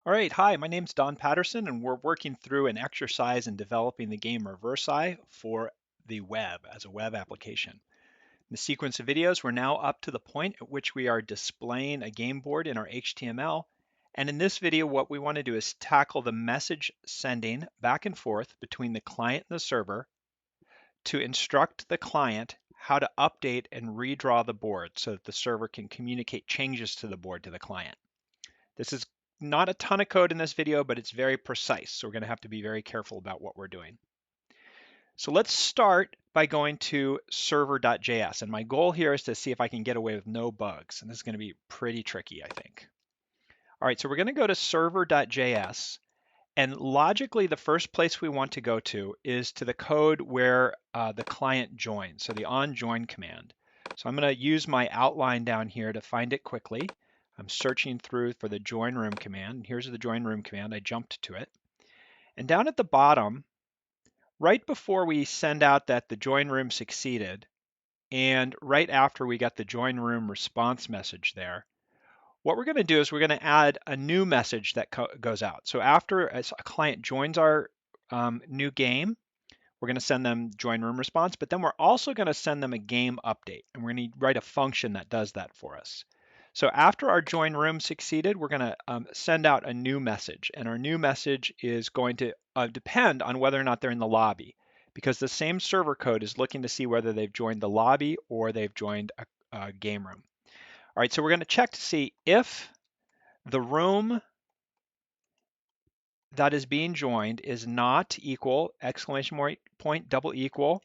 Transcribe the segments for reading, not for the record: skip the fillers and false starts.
All right, hi, my name's Don Patterson, and we're working through an exercise in developing the game Reversi for the web as a web application. In the sequence of videos, we're now up to the point at which we are displaying a game board in our HTML. And in this video, what we want to do is tackle the message sending back and forth between the client and the server to instruct the client how to update and redraw the board so that the server can communicate changes to the board to the client. This is not a ton of code in this video, but it's very precise. So we're going to have to be very careful about what we're doing. So let's start by going to server.js. And my goal here is to see if I can get away with no bugs. And this is going to be pretty tricky, I think. All right, so we're going to go to server.js. And logically, the first place we want to go to is to the code where the client joins, so the onJoin command. So I'm going to use my outline down here to find it quickly. I'm searching through for the join room command. Here's the join room command. I jumped to it. And down at the bottom, right before we send out that the join room succeeded, and right after we got the join room response message there, what we're going to do is we're going to add a new message that goes out. So after a client joins our new game, we're going to send them join room response, but then we're also going to send them a game update, and we're going to write a function that does that for us. So after our join room succeeded, we're going to send out a new message, and our new message is going to depend on whether or not they're in the lobby, because the same server code is looking to see whether they've joined the lobby or they've joined a game room. All right, so we're going to check to see if the room that is being joined is not equal, exclamation point, double equal,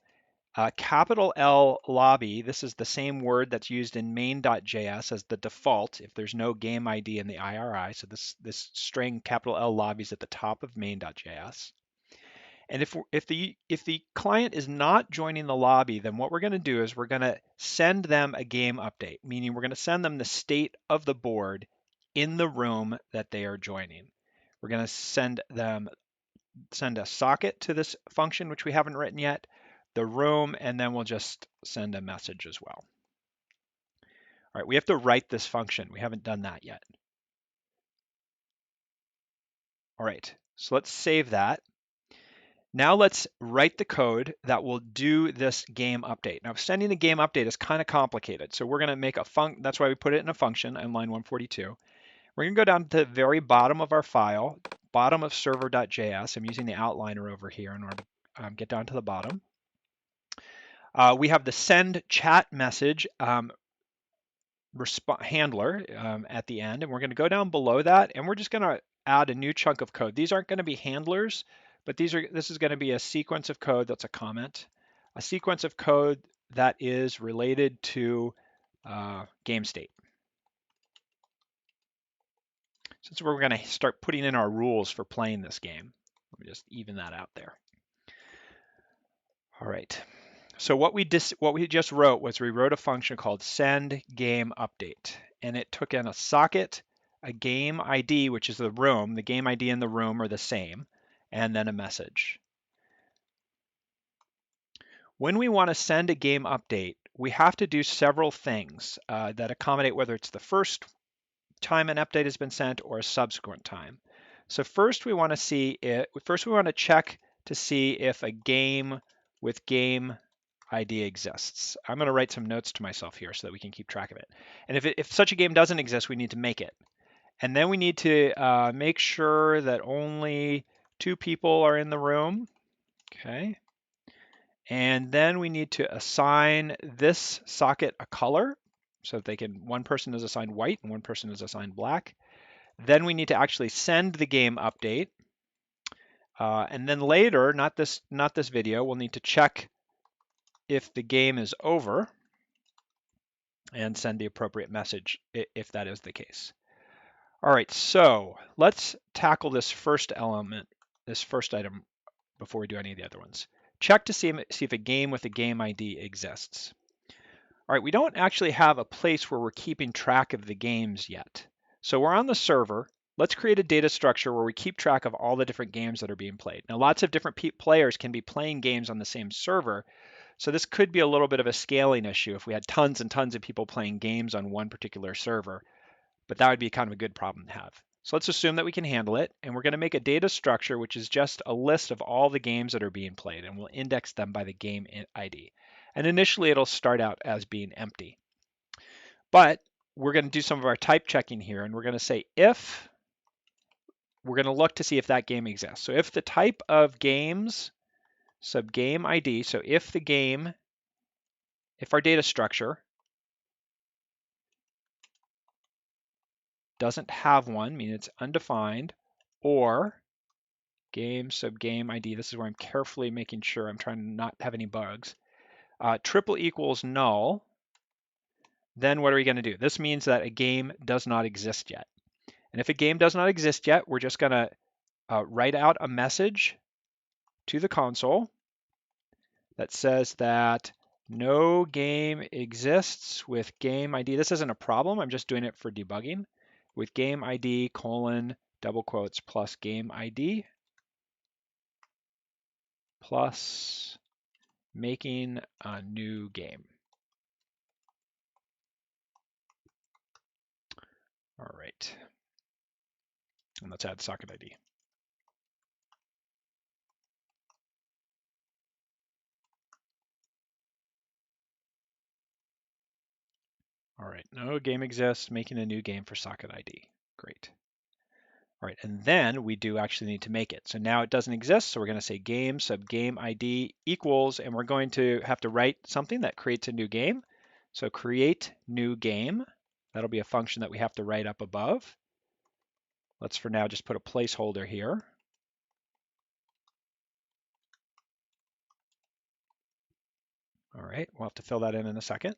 capital L lobby. This is the same word that's used in main.js as the default if there's no game ID in the IRI. So this string capital L lobby is at the top of main.js. And if the client is not joining the lobby, then what we're going to do is we're going to send them a game update, meaning we're going to send them the state of the board in the room that they are joining. We're going to send a socket to this function, which we haven't written yet, the room, and then we'll just send a message as well. All right, we have to write this function. We haven't done that yet. All right, so let's save that. Now let's write the code that will do this game update. Now sending a game update is kind of complicated. So we're going to make a function. That's why we put it in a function on line 142. We're going to go down to the very bottom of our file, bottom of server.js. I'm using the outliner over here in order to get down to the bottom. We have the send chat message handler at the end, and we're going to go down below that, and we're just going to add a new chunk of code. These aren't going to be handlers, but this is going to be a sequence of code that's a comment, a sequence of code that is related to game state. Since we're going to start putting in our rules for playing this game, let me just even that out there. All right. So what we just wrote was we wrote a function called send game update, and it took in a socket, a game ID, which is the room. The game ID and the room are the same, and then a message. When we want to send a game update, we have to do several things that accommodate whether it's the first time an update has been sent or a subsequent time. So first we want to check to see if a game with game ID exists. I'm going to write some notes to myself here so that we can keep track of it. And if such a game doesn't exist, we need to make it. And then we need to make sure that only 2 people are in the room. Okay. And then we need to assign this socket a color so that one person is assigned white and one person is assigned black. Then we need to actually send the game update. And then later, not this video, we'll need to check if the game is over and send the appropriate message if that is the case. All right, so let's tackle this first element, this first item, before we do any of the other ones. Check to see if a game with a game ID exists. All right, we don't actually have a place where we're keeping track of the games yet. So we're on the server. Let's create a data structure where we keep track of all the different games that are being played. Now, lots of different players can be playing games on the same server, so this could be a little bit of a scaling issue if we had tons and tons of people playing games on one particular server, but that would be kind of a good problem to have. So let's assume that we can handle it, and we're going to make a data structure, which is just a list of all the games that are being played, and we'll index them by the game ID. And initially, it'll start out as being empty. But we're going to do some of our type checking here, and we're going to say if, we're going to look to see if that game exists. So if the type of games sub game ID, so if the game, if our data structure doesn't have one, meaning it's undefined, or game sub game ID, this is where I'm carefully making sure I'm trying to not have any bugs, triple equals null, then what are we going to do? This means that a game does not exist yet. And if a game does not exist yet, we're just going to write out a message to the console that says that no game exists with game ID. This isn't a problem, I'm just doing it for debugging. With game ID colon double quotes plus game ID plus making a new game. All right, and let's add socket ID. All right, no game exists, making a new game for socket ID. Great. All right, and then we do actually need to make it. So now it doesn't exist, so we're going to say game sub game ID equals, and we're going to have to write something that creates a new game. So create new game. That'll be a function that we have to write up above. Let's for now just put a placeholder here. All right, we'll have to fill that in a second.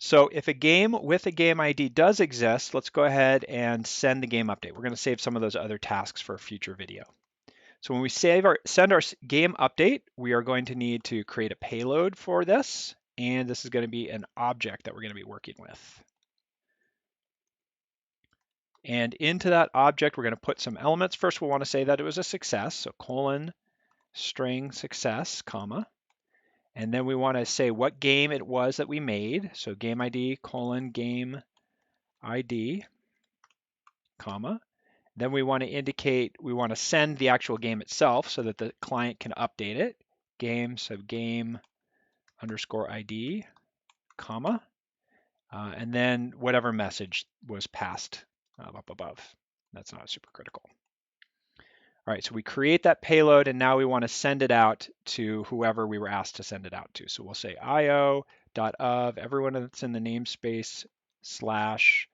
So if a game with a game ID does exist, let's go ahead and send the game update. We're going to save some of those other tasks for a future video. So when we send our game update, we are going to need to create a payload for this, and this is going to be an object that we're going to be working with. And into that object, we're going to put some elements. First, we'll want to say that it was a success, so colon string success, comma. And then we want to say what game it was that we made, so game ID colon game ID, comma. Then we want to indicate, we want to send the actual game itself so that the client can update it. Game sub game underscore ID, comma, and then whatever message was passed up above. That's not super critical. All right, so we create that payload, and now we want to send it out to whoever we were asked to send it out to. So we'll say io.of, everyone that's in the namespace slash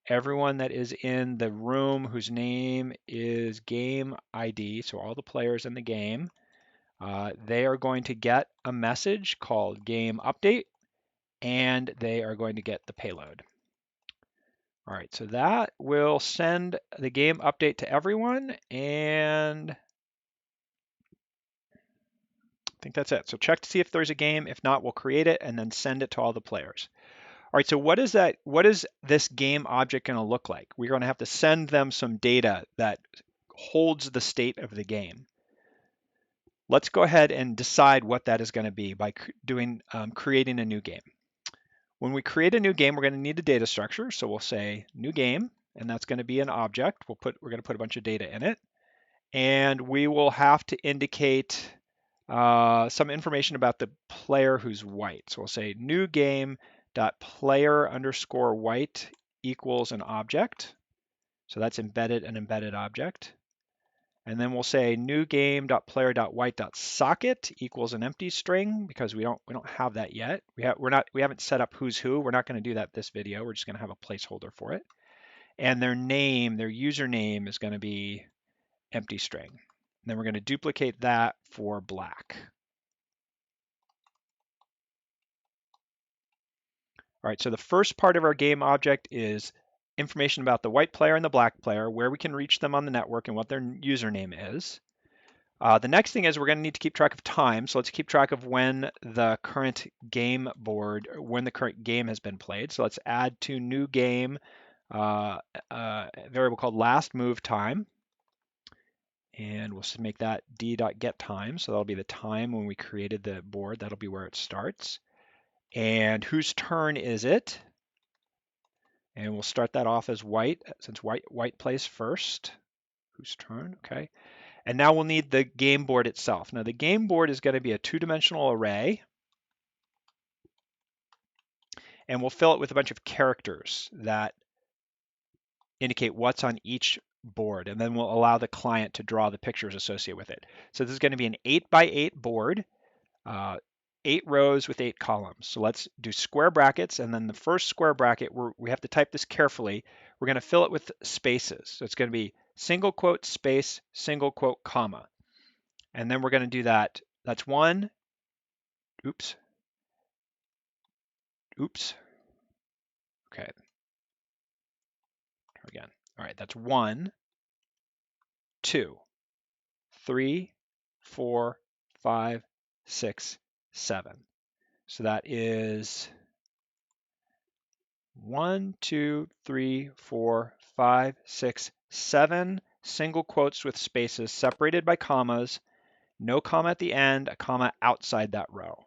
everyone that is in the room whose name is game ID, so all the players in the game, they are going to get a message called game update, and they are going to get the payload. All right, so that will send the game update to everyone, and I think that's it. So check to see if there's a game. If not, we'll create it and then send it to all the players. All right, so what is that? What is this game object going to look like? We're going to have to send them some data that holds the state of the game. Let's go ahead and decide what that is going to be by creating a new game. When we create a new game, we're going to need a data structure. So we'll say new game, and that's going to be an object. We're going to put a bunch of data in it, and we will have to indicate some information about the player who's white. So we'll say new game dot player underscore white equals an object. So that's an embedded object. And then we'll say new game dot player dot white dot socket equals an empty string because we don't have that yet. We haven't set up who's who. We're not going to do that this video. We're just going to have a placeholder for it. And their name, their username is going to be empty string. And then we're going to duplicate that for black. All right, so the first part of our game object is information about the white player and the black player, where we can reach them on the network and what their username is. The next thing is we're going to need to keep track of time. So let's keep track of when the current game board, when the current game has been played. So let's add to new game a variable called last move time. And we'll make that d.getTime. So that'll be the time when we created the board. That'll be where it starts. And whose turn is it? And we'll start that off as white, since white plays first. Whose turn? Okay. And now we'll need the game board itself. Now the game board is going to be a two-dimensional array, and we'll fill it with a bunch of characters that indicate what's on each board, and then we'll allow the client to draw the pictures associated with it. So this is going to be an 8x8 board, 8 rows with 8 columns. So let's do square brackets, and then the first square bracket, we have to type this carefully. We're going to fill it with spaces. So it's going to be single quote space, single quote comma. And then we're going to do that. That's one. Oops. Okay. Again. All right, that's 1, 2, 3, 4, 5, 6, 7. So that is 1, 2, 3, 4, 5, 6, 7 single quotes with spaces separated by commas, no comma at the end, a comma outside that row.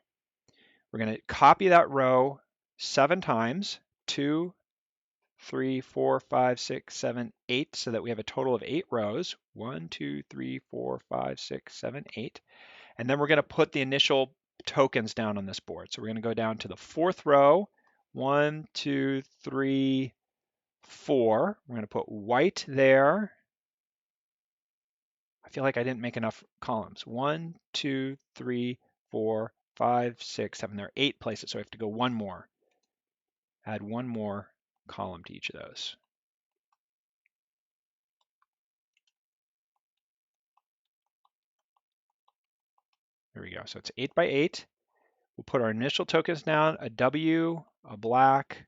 We're going to copy that row 7 times, 2, 3, 4, 5, 6, 7, 8, so that we have a total of 8 rows. 1, 2, 3, 4, 5, 6, 7, 8. And then we're going to put the initial tokens down on this board. So we're going to go down to the 4th row. 1, 2, 3, 4. We're going to put white there. I feel like I didn't make enough columns. 1, 2, 3, 4, 5, 6, 7. There are 8 places, so I have to go one more. Add one more column to each of those. There we go. So it's 8x8. We'll put our initial tokens down, a W, a black,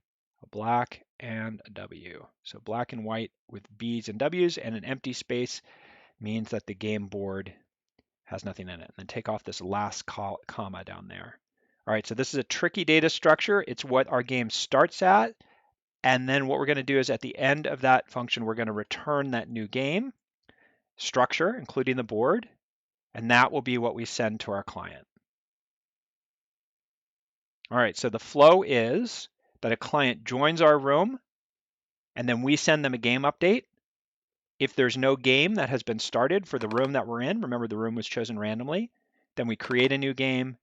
and a W. So black and white with B's and W's, and an empty space means that the game board has nothing in it. And then take off this last comma down there. All right, so this is a tricky data structure. It's what our game starts at. And then what we're going to do is at the end of that function, we're going to return that new game structure, including the board. And that will be what we send to our client. All right, so the flow is that a client joins our room, and then we send them a game update. If there's no game that has been started for the room that we're in, remember the room was chosen randomly, then we create a new game,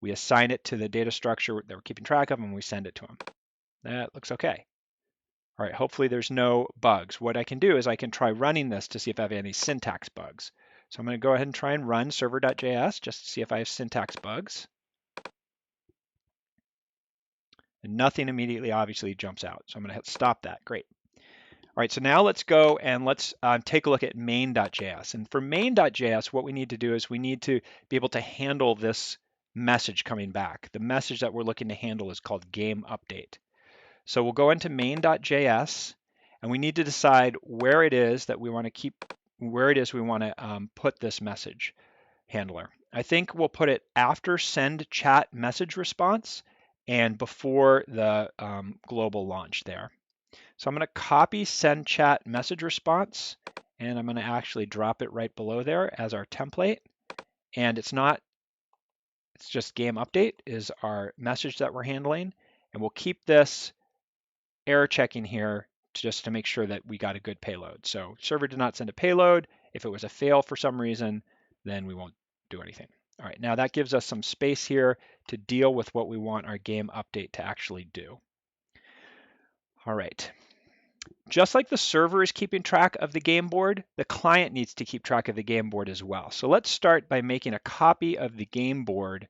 we assign it to the data structure that we're keeping track of, and we send it to them. That looks okay. All right, hopefully there's no bugs. What I can do is I can try running this to see if I have any syntax bugs. So I'm going to go ahead and try and run server.js just to see if I have syntax bugs. And nothing immediately obviously jumps out. So I'm going to hit stop that. Great. All right, so now let's go and let's take a look at main.js. And for main.js, what we need to do is we need to be able to handle this message coming back. The message that we're looking to handle is called game update. So we'll go into main.js, and we need to decide where it is that we want to put this message handler. I think we'll put it after send chat message response and before the global launch there. So I'm going to copy send chat message response, and I'm going to actually drop it right below there as our template. And it's just game update is our message that we're handling. And we'll keep this error checking here just to make sure that we got a good payload. So server did not send a payload. If it was a fail for some reason, then we won't do anything. All right, now that gives us some space here to deal with what we want our game update to actually do. All right. Just like the server is keeping track of the game board, the client needs to keep track of the game board as well. So let's start by making a copy of the game board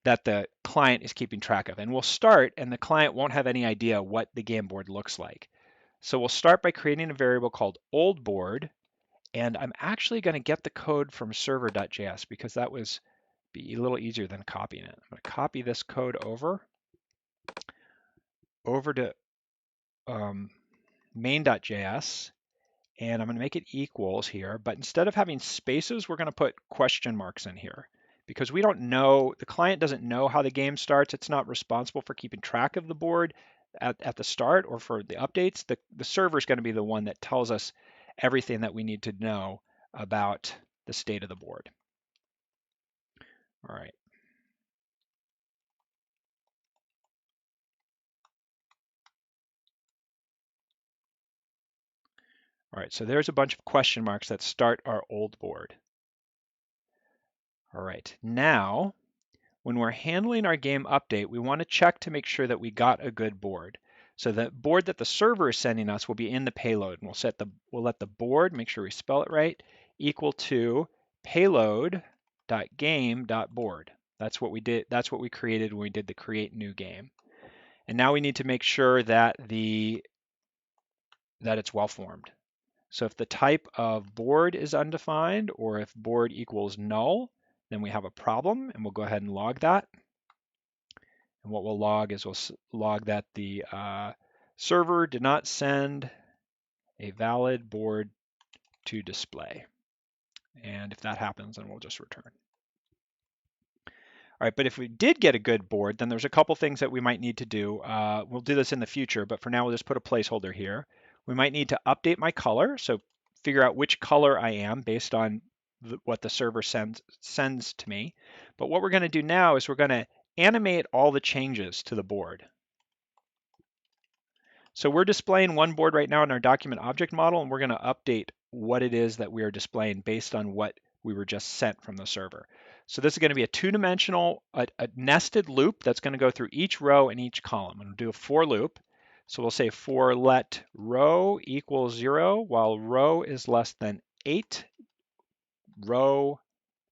that the client is keeping track of. And we'll start, and the client won't have any idea what the game board looks like. So we'll start by creating a variable called old board, and I'm actually going to get the code from server.js because that was be a little easier than copying it. I'm going to copy this code over to main.js, and I'm going to make it equals here, but instead of having spaces, we're going to put question marks in here because we don't know, the client doesn't know how the game starts. It's not responsible for keeping track of the board at the start or for the updates. The server is going to be the one that tells us everything that we need to know about the state of the board. All right. All right, so there's a bunch of question marks that start our old board. All right, now when we're handling our game update, we want to check to make sure that we got a good board. So the board that the server is sending us will be in the payload, and we'll let the board, make sure we spell it right, equal to payload.game.board. That's what we did. That's what we created when we did the create new game. And now we need to make sure that it's well formed. So if the type of board is undefined, or if board equals null, then we have a problem, and we'll go ahead and log that. And what we'll log is we'll log that the server did not send a valid board to display. And if that happens, then we'll just return. All right, but if we did get a good board, then there's a couple things that we might need to do. We'll do this in the future, but for now we'll just put a placeholder here. We might need to update my color, so figure out which color I am based on what the server sends to me. But what we're going to do now is we're going to animate all the changes to the board. So we're displaying one board right now in our document object model, and we're going to update what it is that we are displaying based on what we were just sent from the server. So this is going to be a two-dimensional, a nested loop that's going to go through each row and each column. I'm going to do a for loop. So we'll say for let row equals 0 while row is less than 8, row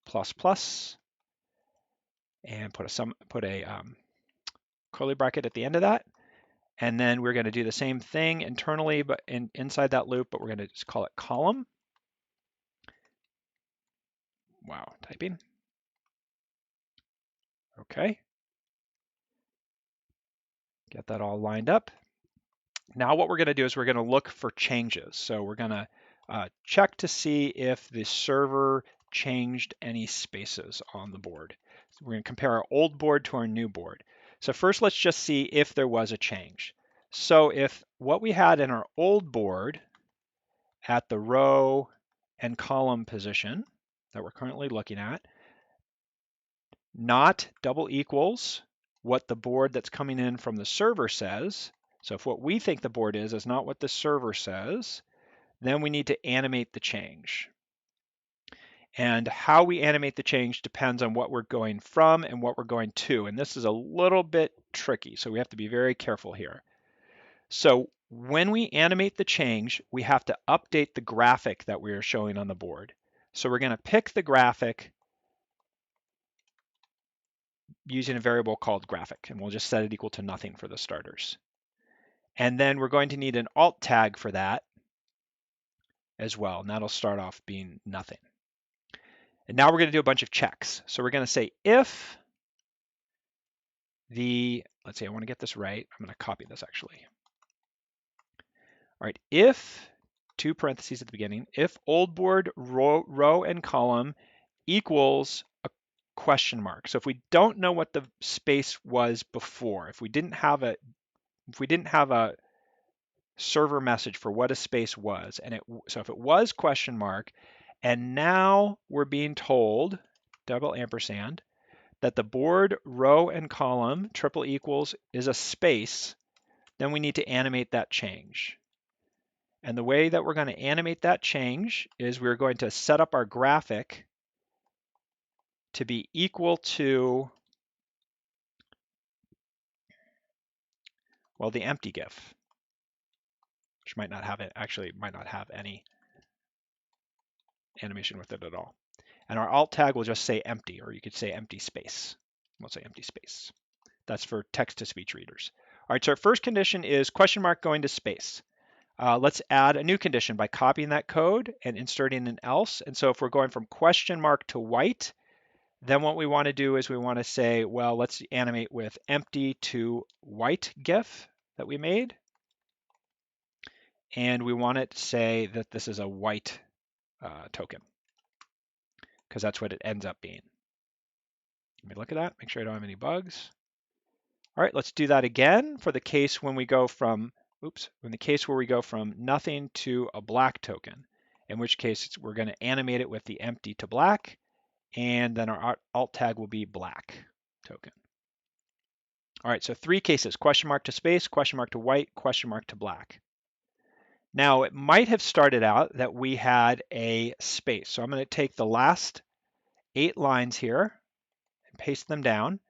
plus plus, and put a curly bracket at the end of that. And then we're going to do the same thing internally, but inside that loop, but we're going to just call it column. Wow, typing. Okay. Get that all lined up. Now what we're going to do is we're going to look for changes. So we're going to check to see if the server changed any spaces on the board. So we're going to compare our old board to our new board. So first, let's just see if there was a change. So if what we had in our old board at the row and column position that we're currently looking at, not double equals what the board that's coming in from the server says. So if what we think the board is not what the server says, then we need to animate the change. And how we animate the change depends on what we're going from and what we're going to. And this is a little bit tricky, so we have to be very careful here. So when we animate the change, we have to update the graphic that we are showing on the board. So we're going to pick the graphic using a variable called graphic, and we'll just set it equal to nothing for the starters. And then we're going to need an alt tag for that as well, and that'll start off being nothing. And now we're going to do a bunch of checks. So we're going to say if let's see, I want to get this right. I'm going to copy this actually. All right, if, two parentheses at the beginning, if old board row and column equals a question mark. So if we don't know what the space was before, if we didn't have a server message for what a space was, so if it was question mark, and now we're being told double ampersand that the board row and column triple equals is a space, then we need to animate that change. And the way that we're going to animate that change is we're going to set up our graphic to be equal to, well, the empty GIF, which might not have any animation with it at all. And our alt tag will just say empty, or you could say empty space. We'll say empty space. That's for text-to-speech readers. All right, so our first condition is question mark going to space. Let's add a new condition by copying that code and inserting an else. And so if we're going from question mark to white, then what we want to do is we want to say, well, let's animate with empty to white GIF that we made. And we want it to say that this is a white token, because that's what it ends up being. Let me look at that, make sure I don't have any bugs. All right, let's do that again for the case when we go from, in the case where we go from nothing to a black token, in which case we're going to animate it with the empty to black, and then our alt tag will be black token. All right, so three cases: question mark to space, question mark to white, question mark to black. Now, it might have started out that we had a space. So I'm going to take the last 8 lines here and paste them down.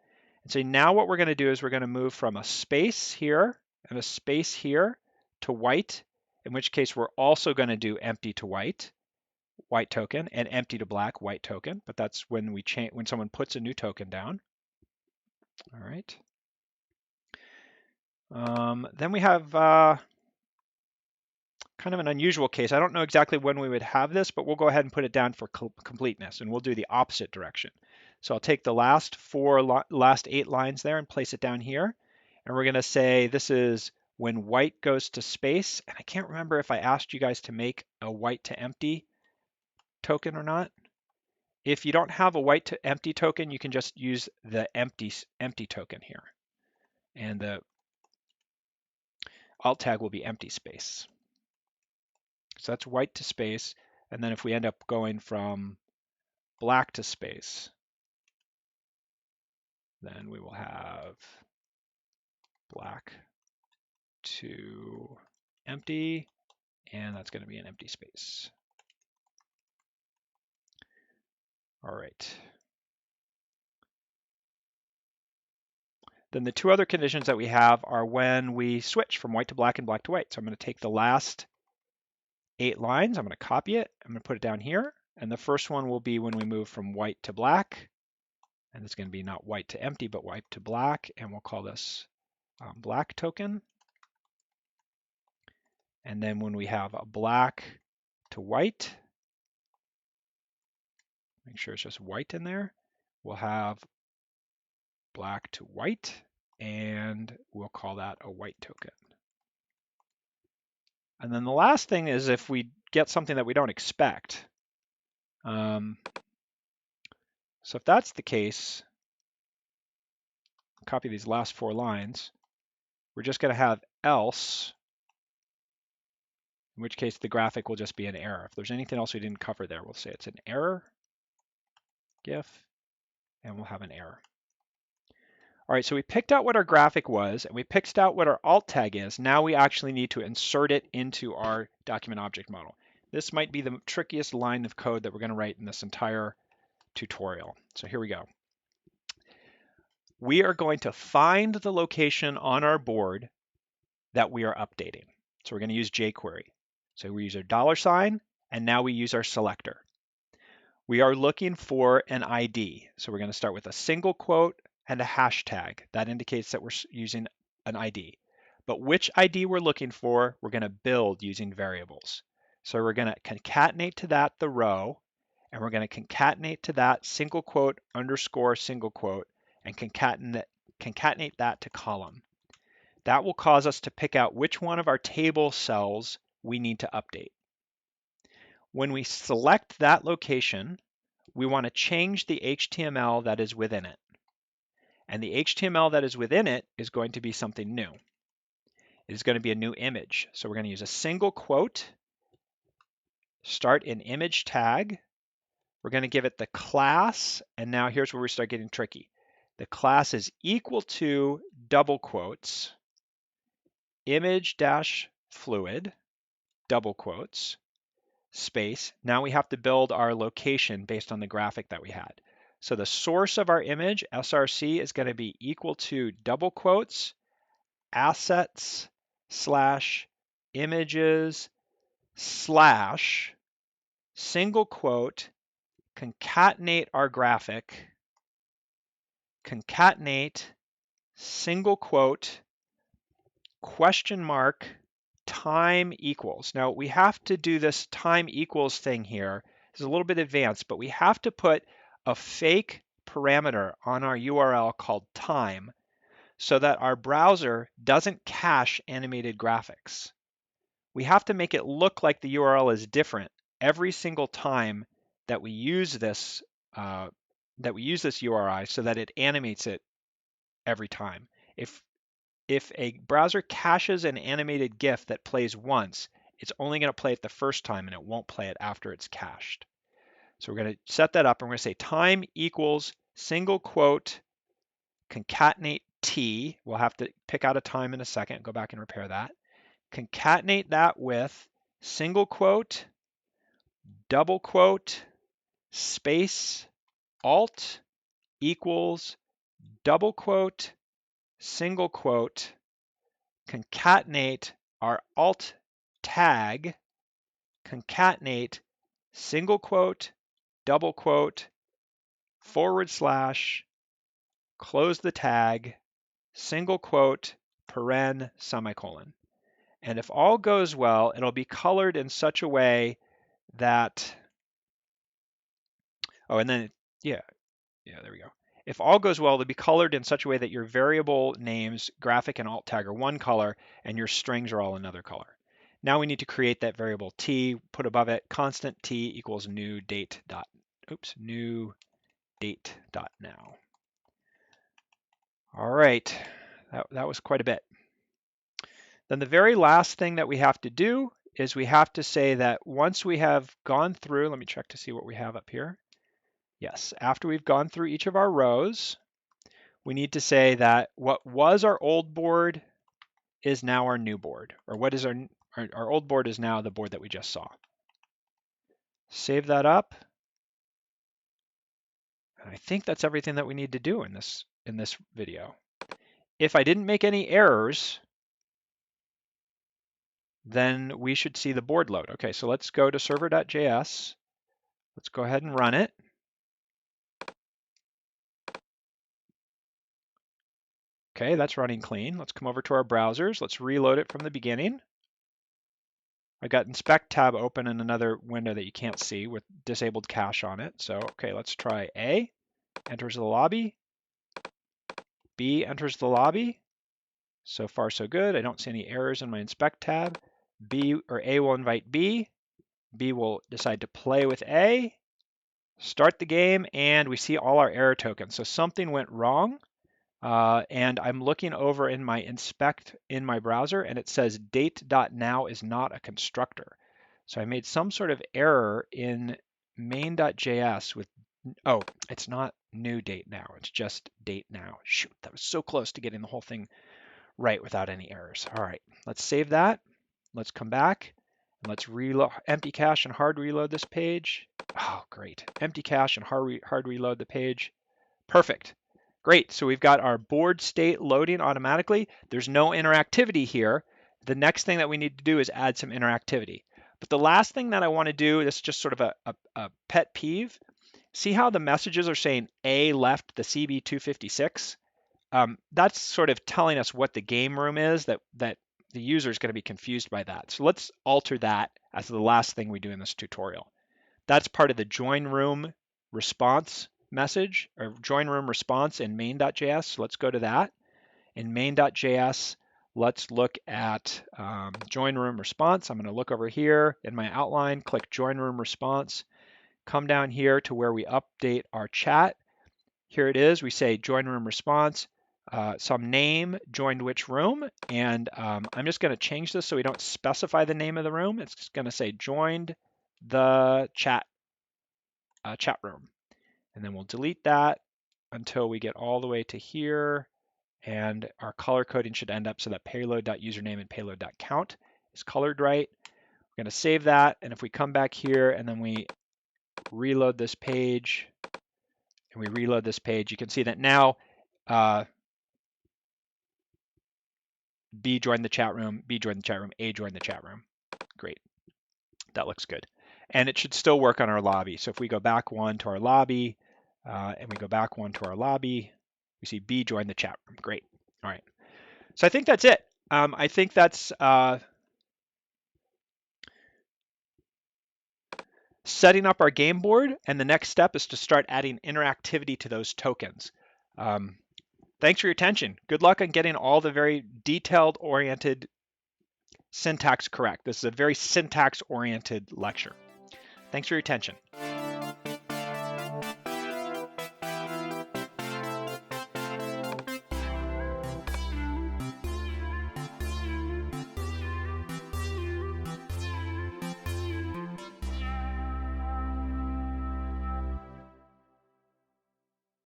And so now what we're going to do is we're going to move from a space here and a space here to white, in which case we're also going to do empty to white, white token, and empty to black, white token. But that's when we change, when someone puts a new token down. All right. Then we have kind of an unusual case. I don't know exactly when we would have this, but we'll go ahead and put it down for completeness, and we'll do the opposite direction. So I'll take the last 8 lines there and place it down here. And we're going to say this is when white goes to space. And I can't remember if I asked you guys to make a white to empty token or not. If you don't have a white to empty token, you can just use the empty token here. And the alt tag will be empty space. So that's white to space. And then if we end up going from black to space, then we will have black to empty, and that's going to be an empty space. All right. Then the 2 other conditions that we have are when we switch from white to black and black to white. So I'm going to take the last 8 lines, I'm going to copy it, I'm going to put it down here, and the first one will be when we move from white to black, and it's going to be not white to empty, but white to black, and we'll call this black token. And then when we have a black to white, make sure it's just white in there, we'll have black to white, and we'll call that a white token. And then the last thing is if we get something that we don't expect. So if that's the case, copy these last 4 lines, we're just going to have else, in which case the graphic will just be an error. If there's anything else we didn't cover there, we'll say it's an error, GIF, and we'll have an error. All right, so we picked out what our graphic was, and we picked out what our alt tag is. Now we actually need to insert it into our document object model. This might be the trickiest line of code that we're going to write in this entire tutorial. So here we go. We are going to find the location on our board that we are updating. So we're going to use jQuery. So we use our $, and now we use our selector. We are looking for an ID. So we're going to start with a single quote and a hashtag. That indicates that we're using an ID. But which ID we're looking for, we're going to build using variables. So we're going to concatenate to that the row, and we're going to concatenate to that single quote underscore single quote, and concatenate that to column. That will cause us to pick out which one of our table cells we need to update. When we select that location, we want to change the HTML that is within it. And the HTML that is within it is going to be something new. It is going to be a new image. So we're going to use a single quote, start an image tag. We're going to give it the class, and now here's where we start getting tricky. The class is equal to double quotes, image-fluid, double quotes, space. Now we have to build our location based on the graphic that we had. So the source of our image, src, is going to be equal to double quotes, assets slash images slash single quote, concatenate our graphic, concatenate single quote, question mark, time equals. Now we have to do this time equals thing here. It's a little bit advanced, but we have to put a fake parameter on our URL called time so that our browser doesn't cache animated graphics. We have to make it look like the URL is different every single time that we use this URI so that it animates it every time. If a browser caches an animated GIF that plays once, it's only going to play it the first time and it won't play it after it's cached. So we're going to set that up and we're going to say time equals single quote concatenate t. We'll have to pick out a time in a second, go back and repair that. Concatenate that with single quote, double quote, space, alt equals, double quote, single quote, concatenate our alt tag, concatenate, single quote, double quote, /, close the tag, single quote, paren, semicolon. And if all goes well, it'll be colored in such a way that, oh, and then, yeah, there we go. If all goes well, they'll be colored in such a way that your variable names, graphic and alt tag, are one color, and your strings are all another color. Now we need to create that variable t, put above it constant t equals new date dot, new date dot now. All right, that was quite a bit. Then the very last thing that we have to do is we have to say that once we have gone through, let me check to see what we have up here. Yes, after we've gone through each of our rows, we need to say that what was our old board is now our new board, or what is our old board is now the board that we just saw. Save that up. And I think that's everything that we need to do in this video. If I didn't make any errors, then we should see the board load. Okay, so let's go to server.js. Let's go ahead and run it. Okay, that's running clean. Let's come over to our browsers. Let's reload it from the beginning. I got inspect tab open in another window that you can't see with disabled cache on it. So, okay, let's try A, enters the lobby. B enters the lobby. So far, so good. I don't see any errors in my inspect tab. A will invite B. B will decide to play with A, start the game, and we see all our error tokens. So something went wrong. And I'm looking over in my inspect in my browser, and it says date.now is not a constructor. So I made some sort of error in main.js with, oh, it's not new date now, it's just date now. Shoot, that was so close to getting the whole thing right without any errors. All right, let's save that. Let's come back and let's reload, empty cache and hard reload this page. Oh, great. Empty cache and hard reload the page. Perfect. Great, so we've got our board state loading automatically. There's no interactivity here. The next thing that we need to do is add some interactivity. But the last thing that I want to do, this is just sort of a pet peeve. See how the messages are saying A left the CB256? That's sort of telling us what the game room is, that the user is going to be confused by that. So let's alter that as the last thing we do in this tutorial. That's part of the join room response message, or join room response in main.js. So let's go to that. In main.js, let's look at join room response. I'm going to look over here in my outline, click join room response, come down here to where we update our chat. Here it is. We say join room response, some name, joined which room, and I'm just going to change this so we don't specify the name of the room. It's just going to say joined the chat room. And then we'll delete that until we get all the way to here, and our color coding should end up so that payload.username and payload.count is colored right. We're going to save that, and if we come back here and then we reload this page, and we reload this page, you can see that now B joined the chat room, B joined the chat room, A joined the chat room. Great, that looks good. And it should still work on our lobby. So if we go back one to our lobby, and we go back one to our lobby, we see B join the chat room. Great. All right. So I think that's it. I think that's setting up our game board, and the next step is to start adding interactivity to those tokens. Thanks for your attention. Good luck on getting all the very detailed-oriented syntax correct. This is a very syntax-oriented lecture. Thanks for your attention.